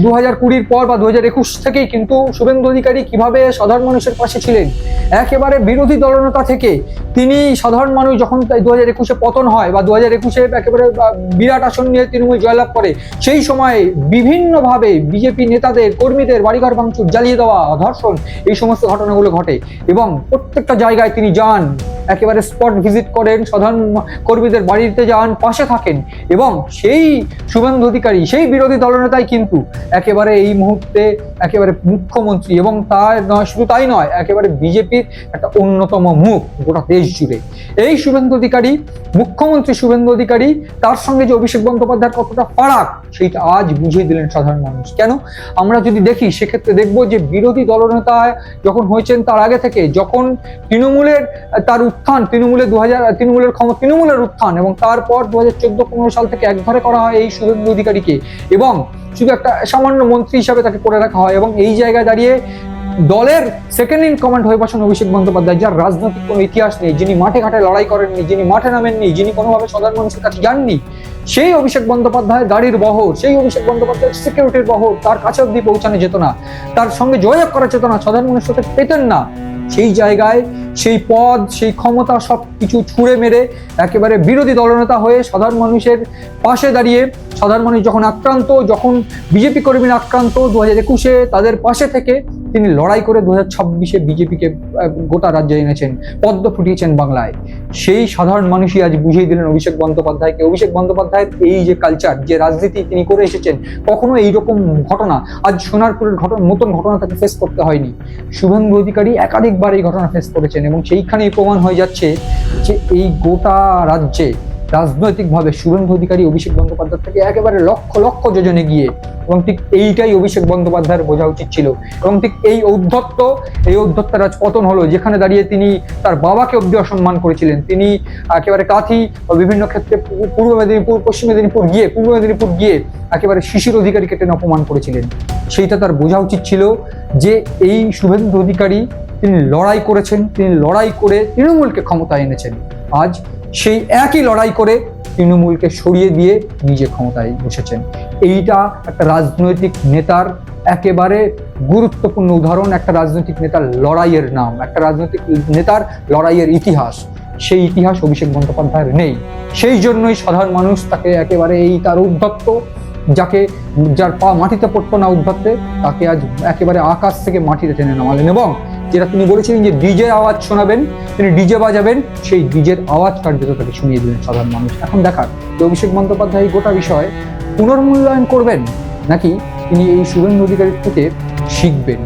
2020 পর বা 2021 থেকেই কিন্তু শুভেন্দু অধিকারী কিভাবে সাধারণ মানুষের পাশে ছিলেন। একেবারে বিরোধী দলনেতা থেকে তিনি সাধারণ মানুষ যখন 2021-এ পতন হয় বা 2021-এ একেবারে বিরাট আসন নিয়ে তৃণমূল জয়লাভ করে, সেই সময় বিভিন্নভাবে বিজেপি নেতাদের কর্মীদের বাড়িঘর ভাঙচুর, জ্বালিয়ে দেওয়া, ধর্ষণ, এই সমস্ত ঘটনাগুলো ঘটে এবং প্রত্যেকটা জায়গায় তিনি যান, একেবারে স্পট ভিজিট করেন, সাধারণ কর্মীদের বাড়িতে যান, পাশে থাকেন এবং সেই শুভেন্দু অধিকারী, সেই বিরোধী দলনেতাই কিন্তু একেবারে এই মুহূর্তে একেবারে মুখ্যমন্ত্রী এবং তার নয়, শুধু তাই নয়, একেবারে বিজেপির একটা অন্যতম মুখ গোটা দেশ জুড়ে। এই শুভেন্দু অধিকারী, মুখ্যমন্ত্রী শুভেন্দু অধিকারী, তার সঙ্গে যে অভিষেক বন্দ্যোপাধ্যায়ের কতটা ফারাক সেইটা আজ বুঝিয়ে দিলেন সাধারণ মানুষ। কেন? আমরা যদি দেখি সেক্ষেত্রে দেখবো যে বিরোধী দলনেতা যখন হয়েছেন তার আগে থেকে, যখন তৃণমূলের তার উত্থান, তৃণমূলের উত্থান এবং তারপর 2014-15 সাল থেকে একঘরে করা হয় এই শুভেন্দু অধিকারীকে এবং শুধু একটা সামান্য মন্ত্রী হিসাবে তাকে করে রাখা হয় এবং এই জায়গায় দাঁড়িয়ে দলের সেকেন্ড ইন কমান্ড হয়ে বসেন অভিষেক বন্দ্যোপাধ্যায়, যার রাজনৈতিক কোনো ইতিহাস নেই, যিনি মাঠে ঘাটে লড়াই করেননি, যিনি মাঠে নামেননি, যিনি কোনোভাবে সাধারণ মানুষের কাছে যাননি, সেই অভিষেক বন্দ্যোপাধ্যায়ের গাড়ির বহর, সেই অভিষেক বন্দ্যোপাধ্যায়ের সিকিউরিটির বহর তার কাছে অব্দি পৌঁছানো যেত না, তার সঙ্গে যোগাযোগ করা যেত না, সাধারণ মানুষের সাথে পেতেন না। সেই জায়গায় সেই পদ, সেই ক্ষমতা সব কিছু ছুঁড়ে মেরে একেবারে বিরোধী দলনেতা হয়ে সাধারণ মানুষের পাশে দাঁড়িয়ে, সাধারণ মানুষ যখন আক্রান্ত, যখন বিজেপি কর্মীরা আক্রান্ত 2021-এ, তাদের পাশে থেকে তিনি লড়াই করে 2026-এ বিজেপিকে গোটা রাজ্যে এনেছেন, পদ্ম ফুটিয়েছেন বাংলায়। সেই সাধারণ মানুষই আজ বুঝিয়ে দিলেন অভিষেক বন্দ্যোপাধ্যায়কে। অভিষেক বন্দ্যোপাধ্যায়ের এই যে কালচার, যে রাজনীতি তিনি করে এসেছেন, কখনো এইরকম ঘটনা, আজ সোনারপুরের মতন ঘটনা তাকে ফেস করতে হয়নি। শুভেন্দু অধিকারী একাধিকবার এই ঘটনা ফেস করেছেন এবং সেইখানেই প্রমাণ হয়ে যাচ্ছে যে এই গোটা রাজ্যে রাজনৈতিকভাবে শুভেন্দু অধিকারী অভিষেক বন্দ্যোপাধ্যায় থেকে একেবারে লক্ষ লক্ষ যোজনে গিয়ে, এবং ঠিক এইটাই অভিষেক বন্দ্যোপাধ্যায়ের বোঝা উচিত ছিল। এবং ঠিক এই ঔদ্ধত্যের আজ পতন হলো, যেখানে দাঁড়িয়ে তিনি তার বাবাকে অব্দি অসম্মান করেছিলেন। তিনি একেবারে কাঁথি বিভিন্ন ক্ষেত্রে পূর্ব মেদিনীপুর গিয়ে একেবারে শিশির অধিকারীকে টেনে অপমান করেছিলেন। সেইটা তার বোঝা উচিত ছিল যে এই শুভেন্দু অধিকারী তিনি লড়াই করেছেন, তিনি লড়াই করে তৃণমূলকে ক্ষমতায় এনেছেন। আজ সেই একই লড়াই করে তৃণমূলকে সরিয়ে দিয়ে নিজে ক্ষমতায় বসেছেন। এইটা একটা রাজনৈতিক নেতার একেবারে গুরুত্বপূর্ণ উদাহরণ, একটা রাজনৈতিক নেতার লড়াইয়ের নাম, একটা রাজনৈতিক নেতার লড়াইয়ের ইতিহাস। সেই ইতিহাস অভিষেক বন্দ্যোপাধ্যায়ের নেই। সেই জন্যই সাধারণ মানুষ তাকে একেবারে এই তার উদ্ধত্ত, যার পা মাটিতে পড়তো না উদ্ধত্তে, তাকে আজ একেবারে আকাশ থেকে মাটিতে টেনে নামালেন এবং যেটা তিনি বলেছিলেন যে ডিজের আওয়াজ শোনাবেন, তিনি ডিজে বাজাবেন, সেই ডিজের আওয়াজ কার্যত তাকে শুনিয়ে দিলেন সাধারণ মানুষ। এখন দেখার যে অভিষেক বন্দ্যোপাধ্যায় এই গোটা বিষয় পুনর্মূল্যায়ন করবেন নাকি তিনি এই শুভেন্দু অধিকারীর থেকে শিখবেন।